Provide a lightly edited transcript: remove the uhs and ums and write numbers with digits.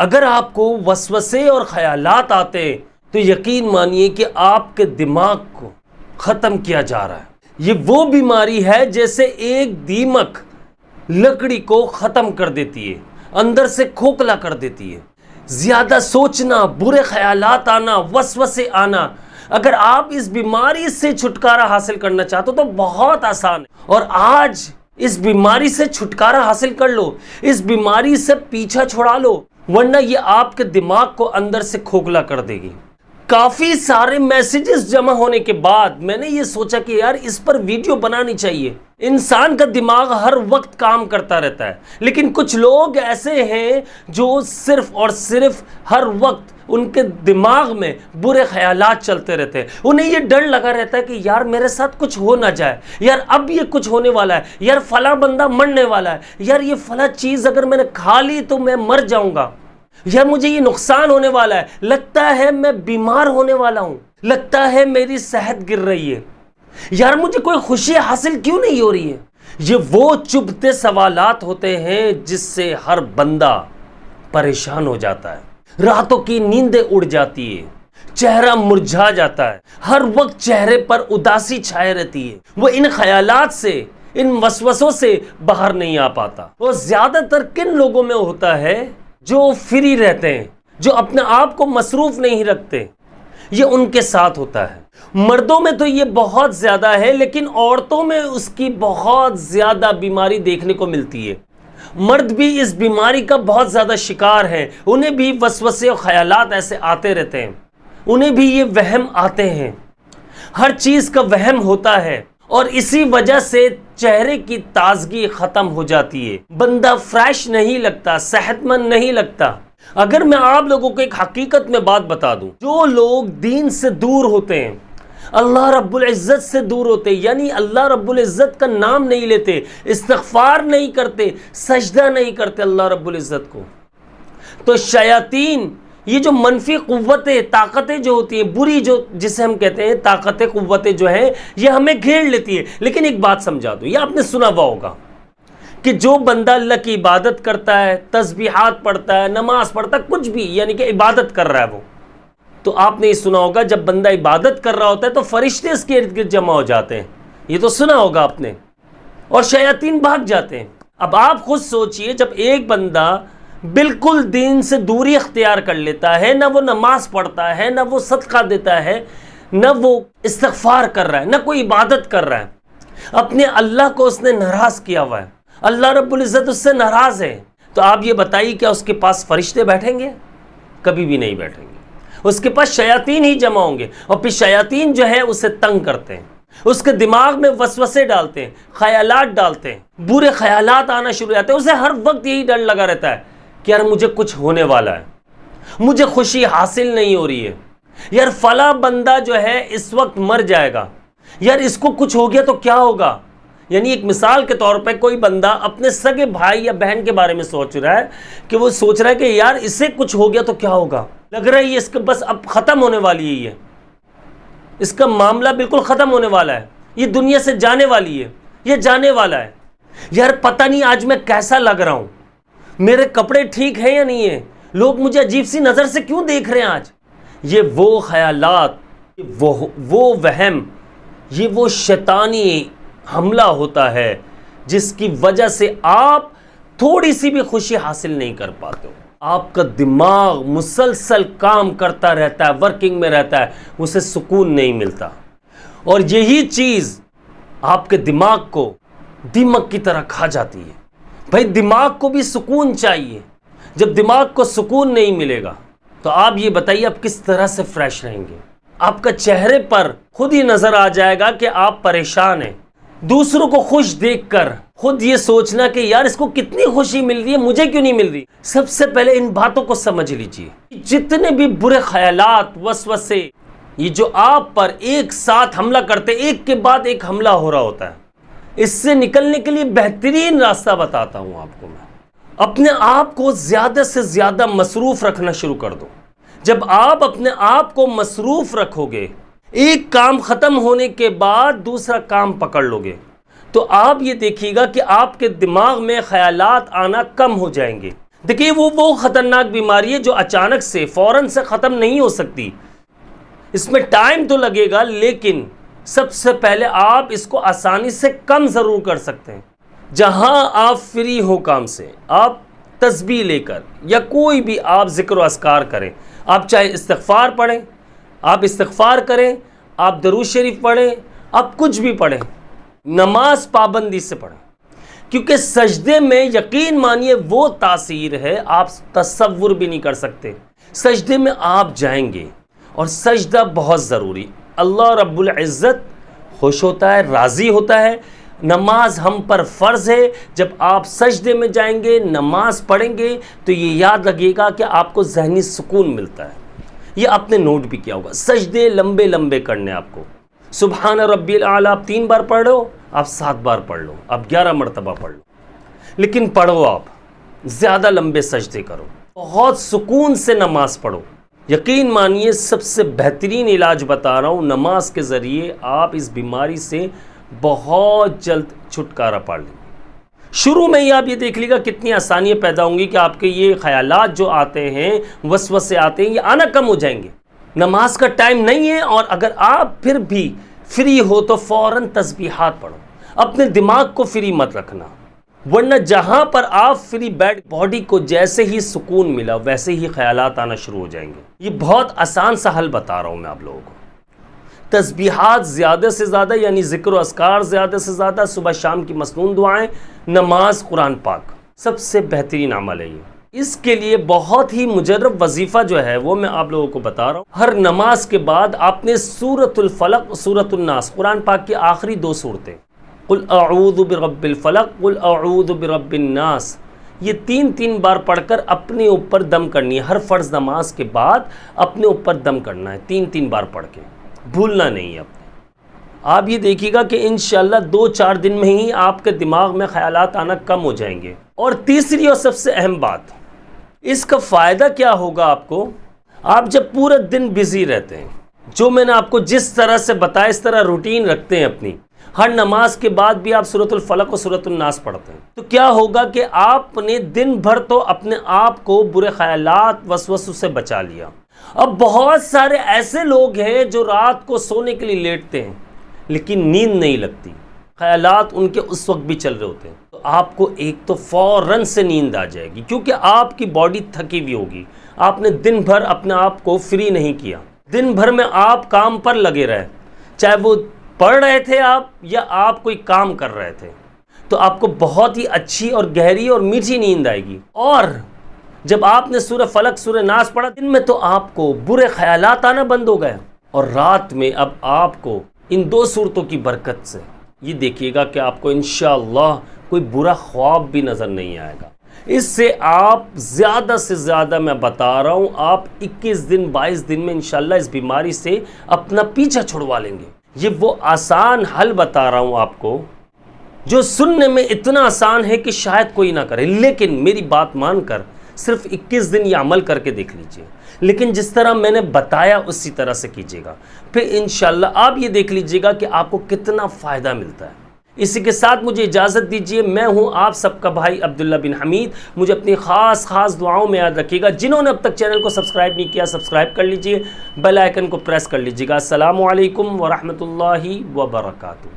اگر آپ کو وسوسے اور خیالات آتے ہیں تو یقین مانیے کہ آپ کے دماغ کو ختم کیا جا رہا ہے۔ یہ وہ بیماری ہے جیسے ایک دیمک لکڑی کو ختم کر دیتی ہے، اندر سے کھوکھلا کر دیتی ہے۔ زیادہ سوچنا، برے خیالات آنا، وسوسے آنا، اگر آپ اس بیماری سے چھٹکارا حاصل کرنا چاہتے ہو تو بہت آسان ہے، اور آج اس بیماری سے چھٹکارا حاصل کر لو، اس بیماری سے پیچھا چھڑا لو، ورنہ یہ آپ کے دماغ کو اندر سے کھوکھلا کر دے گی۔ کافی سارے میسیجز جمع ہونے کے بعد میں نے یہ سوچا کہ یار اس پر ویڈیو بنانی چاہیے۔ انسان کا دماغ ہر وقت کام کرتا رہتا ہے، لیکن کچھ لوگ ایسے ہیں جو صرف اور صرف ہر وقت ان کے دماغ میں برے خیالات چلتے رہتے ہیں۔ انہیں یہ ڈر لگا رہتا ہے کہ یار میرے ساتھ کچھ ہو نہ جائے، یار اب یہ کچھ ہونے والا ہے، یار فلاں بندہ مرنے والا ہے، یار یہ فلاں چیز اگر میں نے کھا لی تو میں مر جاؤں گا، یار مجھے یہ نقصان ہونے والا ہے، لگتا ہے میں بیمار ہونے والا ہوں، لگتا ہے میری صحت گر رہی ہے، یار مجھے کوئی خوشی حاصل کیوں نہیں ہو رہی ہے۔ یہ وہ چبھتے سوالات ہوتے ہیں جس سے ہر بندہ پریشان ہو جاتا ہے، راتوں کی نیندیں اڑ جاتی ہے، چہرہ مرجھا جاتا ہے، ہر وقت چہرے پر اداسی چھائے رہتی ہے، وہ ان خیالات سے، ان وسوسوں سے باہر نہیں آ پاتا۔ وہ زیادہ تر کن لوگوں میں ہوتا ہے؟ جو فری رہتے ہیں، جو اپنے آپ کو مصروف نہیں رکھتے، یہ ان کے ساتھ ہوتا ہے۔ مردوں میں تو یہ بہت زیادہ ہے، لیکن عورتوں میں اس کی بہت زیادہ بیماری دیکھنے کو ملتی ہے۔ مرد بھی اس بیماری کا بہت زیادہ شکار ہیں، انہیں بھی وسوسے اور خیالات ایسے آتے رہتے ہیں، انہیں بھی یہ وہم آتے ہیں، ہر چیز کا وہم ہوتا ہے، اور اسی وجہ سے چہرے کی تازگی ختم ہو جاتی ہے، بندہ فریش نہیں لگتا، صحت مند نہیں لگتا۔ اگر میں آپ لوگوں کو ایک حقیقت میں بات بتا دوں، جو لوگ دین سے دور ہوتے ہیں، اللہ رب العزت سے دور ہوتے ہیں، یعنی اللہ رب العزت کا نام نہیں لیتے، استغفار نہیں کرتے، سجدہ نہیں کرتے اللہ رب العزت کو، تو شیاطین، یہ جو منفی قوتیں، طاقتیں جو ہوتی ہیں، بری جو جسے ہم کہتے ہیں طاقتیں، قوتیں جو ہیں، یہ ہمیں گھیر لیتی ہے۔ لیکن ایک بات سمجھا دوں، یہ آپ نے سنا ہوا ہوگا کہ جو بندہ اللہ کی عبادت کرتا ہے، تسبیحات پڑھتا ہے، نماز پڑھتا ہے، کچھ بھی یعنی کہ عبادت کر رہا ہے وہ، تو آپ نے یہ سنا ہوگا جب بندہ عبادت کر رہا ہوتا ہے تو فرشتے اس کے ارد گرد جمع ہو جاتے ہیں، یہ تو سنا ہوگا آپ نے، اور شیاطین بھاگ جاتے ہیں۔ اب آپ خود سوچئے، جب ایک بندہ بالکل دین سے دوری اختیار کر لیتا ہے، نہ وہ نماز پڑھتا ہے، نہ وہ صدقہ دیتا ہے، نہ وہ استغفار کر رہا ہے، نہ کوئی عبادت کر رہا ہے، اپنے اللہ کو اس نے ناراض کیا ہوا ہے، اللہ رب العزت اس سے ناراض ہے، تو آپ یہ بتائیے کیا اس کے پاس فرشتے بیٹھیں گے؟ کبھی بھی نہیں بیٹھیں گے، اس کے پاس شیاطین ہی جمع ہوں گے، اور پھر شیاطین جو ہے اسے تنگ کرتے ہیں، اس کے دماغ میں وسوسے ڈالتے ہیں، خیالات ڈالتے ہیں، برے خیالات آنا شروع ہو جاتے ہیں، اسے ہر وقت یہی ڈر لگا رہتا ہے کہ یار مجھے کچھ ہونے والا ہے، مجھے خوشی حاصل نہیں ہو رہی ہے، یار فلاں بندہ جو ہے اس وقت مر جائے گا، یار اس کو کچھ ہو گیا تو کیا ہوگا۔ یعنی ایک مثال کے طور پہ کوئی بندہ اپنے سگے بھائی یا بہن کے بارے میں سوچ رہا ہے کہ وہ سوچ رہا ہے کہ یار اس سے کچھ ہو گیا تو کیا ہوگا، لگ رہا ہے یہ اس کے بس اب ختم ہونے والی ہے، اس کا معاملہ بالکل ختم ہونے والا ہے، یہ دنیا سے جانے والی ہے، یہ جانے والا ہے، یار پتہ نہیں آج میں کیسا لگ رہا ہوں، میرے کپڑے ٹھیک ہیں یا نہیں ہیں، لوگ مجھے عجیب سی نظر سے کیوں دیکھ رہے ہیں آج۔ یہ وہ خیالات، وہ وہم، یہ وہ شیطانی حملہ ہوتا ہے جس کی وجہ سے آپ تھوڑی سی بھی خوشی حاصل نہیں کر پاتے ہو، آپ کا دماغ مسلسل کام کرتا رہتا ہے، ورکنگ میں رہتا ہے، اسے سکون نہیں ملتا، اور یہی چیز آپ کے دماغ کو دیمک کی طرح کھا جاتی ہے۔ بھائی دماغ کو بھی سکون چاہیے، جب دماغ کو سکون نہیں ملے گا تو آپ یہ بتائیے آپ کس طرح سے فریش رہیں گے۔ آپ کا چہرے پر خود ہی نظر آ جائے گا کہ آپ پریشان ہیں، دوسروں کو خوش دیکھ کر خود یہ سوچنا کہ یار اس کو کتنی خوشی مل رہی ہے، مجھے کیوں نہیں مل رہی۔ سب سے پہلے ان باتوں کو سمجھ لیجئے، جتنے بھی برے خیالات، وسوسے، یہ جو آپ پر ایک ساتھ حملہ کرتے، ایک کے بعد ایک حملہ ہو رہا ہوتا ہے، اس سے نکلنے کے لیے بہترین راستہ بتاتا ہوں آپ کو میں۔ اپنے آپ کو زیادہ سے زیادہ مصروف رکھنا شروع کر دو۔ جب آپ اپنے آپ کو مصروف رکھو گے، ایک کام ختم ہونے کے بعد دوسرا کام پکڑ لو گے، تو آپ یہ دیکھیے گا کہ آپ کے دماغ میں خیالات آنا کم ہو جائیں گے، دیکھیے وہ خطرناک بیماری ہے جو اچانک سے فوراً سے ختم نہیں ہو سکتی، اس میں ٹائم تو لگے گا، لیکن سب سے پہلے آپ اس کو آسانی سے کم ضرور کر سکتے ہیں۔ جہاں آپ فری ہو کام سے، آپ تسبیح لے کر یا کوئی بھی آپ ذکر و اذکار کریں، آپ چاہے استغفار پڑھیں، آپ استغفار کریں، آپ درود شریف پڑھیں، آپ کچھ بھی پڑھیں، نماز پابندی سے پڑھیں، کیونکہ سجدے میں یقین مانیے وہ تاثیر ہے آپ تصور بھی نہیں کر سکتے۔ سجدے میں آپ جائیں گے، اور سجدہ بہت ضروری، اللہ رب العزت خوش ہوتا ہے، راضی ہوتا ہے۔ نماز ہم پر فرض ہے، جب آپ سجدے میں جائیں گے، نماز پڑھیں گے، تو یہ یاد رکھیے گا کہ آپ کو ذہنی سکون ملتا ہے۔ یہ آپ نے نوٹ بھی کیا ہوگا، سجدے لمبے لمبے کرنے آپ کو۔ سبحان ربی الاعلیٰ آپ 3 بار پڑھ لو، آپ 7 بار پڑھ لو، آپ 11 مرتبہ پڑھ لو، لیکن پڑھو، آپ زیادہ لمبے سجدے کرو، بہت سکون سے نماز پڑھو۔ یقین مانیے سب سے بہترین علاج بتا رہا ہوں، نماز کے ذریعے آپ اس بیماری سے بہت جلد چھٹکارا پا لیں گے۔ شروع میں ہی آپ یہ دیکھ لیجیے گا کتنی آسانیاں پیدا ہوں گی کہ آپ کے یہ خیالات جو آتے ہیں، وسوسے آتے ہیں، یہ آنا کم ہو جائیں گے۔ نماز کا ٹائم نہیں ہے، اور اگر آپ پھر بھی فری ہو تو فوراً تسبیحات پڑھو، اپنے دماغ کو فری مت رکھنا، ورنہ جہاں پر آپ فری بیٹھ، باڈی کو جیسے ہی سکون ملا ویسے ہی خیالات آنا شروع ہو جائیں گے۔ یہ بہت آسان سا حل بتا رہا ہوں میں آپ لوگوں کو۔ تسبیحات زیادہ سے زیادہ، یعنی ذکر و اذکار زیادہ سے زیادہ، صبح شام کی مسنون دعائیں، نماز، قرآن پاک، سب سے بہترین عمل ہے یہ۔ اس کے لیے بہت ہی مجرب وظیفہ جو ہے وہ میں آپ لوگوں کو بتا رہا ہوں۔ ہر نماز کے بعد آپ نے سورۃ الفلق، سورۃ الناس، قرآن پاک کی آخری 2 صورتیں، قل اعوذ برب الفلق، قل اعوذ برب الناس، یہ 3 بار پڑھ کر اپنے اوپر دم کرنی ہے۔ ہر فرض نماز کے بعد اپنے اوپر دم کرنا ہے، 3 بار پڑھ کے، بھولنا نہیں ہے۔ آپ یہ دیکھیے گا کہ انشاءاللہ 2-4 دن میں ہی آپ کے دماغ میں خیالات آنا کم ہو جائیں گے۔ اور تیسری اور سب سے اہم بات، اس کا فائدہ کیا ہوگا آپ کو؟ آپ جب پورے دن بزی رہتے ہیں، جو میں نے آپ کو جس طرح سے بتایا اس طرح روٹین رکھتے ہیں اپنی، ہر نماز کے بعد بھی آپ سورۃ الفلق اور سورۃ الناس پڑھتے ہیں، تو کیا ہوگا کہ آپ نے دن بھر تو اپنے آپ کو برے خیالات، وسوسوں سے بچا لیا۔ اب بہت سارے ایسے لوگ ہیں جو رات کو سونے کے لیے لیٹتے ہیں لیکن نیند نہیں لگتی، خیالات ان کے اس وقت بھی چل رہے ہوتے ہیں، تو آپ کو ایک تو فوراً سے نیند آ جائے گی، کیونکہ آپ کی باڈی تھکی ہوئی ہوگی، آپ نے دن بھر اپنے آپ کو فری نہیں کیا، دن بھر میں آپ کام پر لگے رہے، چاہے وہ پڑھ رہے تھے آپ یا آپ کوئی کام کر رہے تھے، تو آپ کو بہت ہی اچھی اور گہری اور میٹھی نیند آئے گی۔ اور جب آپ نے سورہ فلق، سورہ ناس پڑھا، دن میں تو آپ کو برے خیالات آنا بند ہو گئے، اور رات میں اب آپ کو ان 2 صورتوں کی برکت سے یہ دیکھیے گا کہ آپ کو انشاءاللہ کوئی برا خواب بھی نظر نہیں آئے گا۔ اس سے آپ زیادہ سے زیادہ، میں بتا رہا ہوں، آپ 21 دن 22 دن میں انشاءاللہ اس بیماری سے اپنا پیچھا چھڑوا لیں گے۔ یہ وہ آسان حل بتا رہا ہوں آپ کو جو سننے میں اتنا آسان ہے کہ شاید کوئی نہ کرے، لیکن میری بات مان کر صرف 21 دن یہ عمل کر کے دیکھ لیجئے، لیکن جس طرح میں نے بتایا اسی طرح سے کیجئے گا، پھر انشاءاللہ آپ یہ دیکھ لیجئے گا کہ آپ کو کتنا فائدہ ملتا ہے۔ اسی کے ساتھ مجھے اجازت دیجئے، میں ہوں آپ سب کا بھائی عبداللہ بن حمید۔ مجھے اپنی خاص دعاؤں میں یاد رکھیے گا۔ جنہوں نے اب تک چینل کو سبسکرائب نہیں کیا، سبسکرائب کر لیجئے، بیل آئیکن کو پریس کر لیجئے گا۔ السلام علیکم ورحمۃ اللہ وبرکاتہ۔